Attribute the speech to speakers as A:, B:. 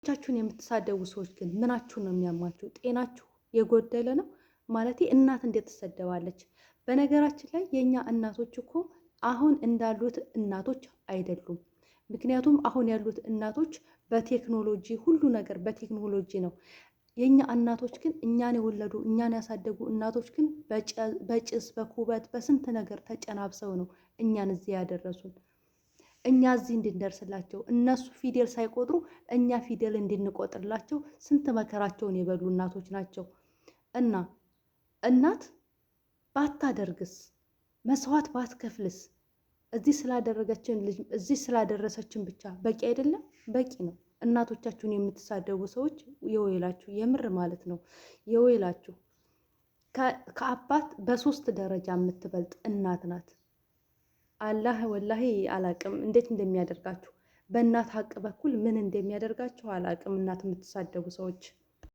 A: ቻችሁን የምትሳደቡ ሰዎች ግን ምናችሁ ነው የሚያማችሁ? ጤናችሁ የጎደለ ነው ማለት? እናት እንዴት ትሰደባለች? በነገራችን ላይ የእኛ እናቶች እኮ አሁን እንዳሉት እናቶች አይደሉም። ምክንያቱም አሁን ያሉት እናቶች በቴክኖሎጂ ሁሉ ነገር በቴክኖሎጂ ነው። የእኛ እናቶች ግን እኛን የወለዱ እኛን ያሳደጉ እናቶች ግን በጭስ በኩበት በስንት ነገር ተጨናብሰው ነው እኛን እዚህ ያደረሱን። እኛ እዚህ እንድንደርስላቸው እነሱ ፊደል ሳይቆጥሩ እኛ ፊደል እንድንቆጥርላቸው ስንት መከራቸውን የበሉ እናቶች ናቸው። እና እናት ባታደርግስ መስዋዕት ባትከፍልስ እዚህ ስላደረሰችን ብቻ በቂ አይደለም? በቂ ነው። እናቶቻችሁን የምትሳደቡ ሰዎች የወይላችሁ፣ የምር ማለት ነው የወይላችሁ። ከአባት በ3 ደረጃ የምትበልጥ እናት ናት። አላህ ወላሂ አላቅም እንዴት እንደሚያደርጋችሁ በእናት ሀቅ በኩል ምን እንደሚያደርጋችሁ አላቅም። እናት የምትሳደቡ ሰዎች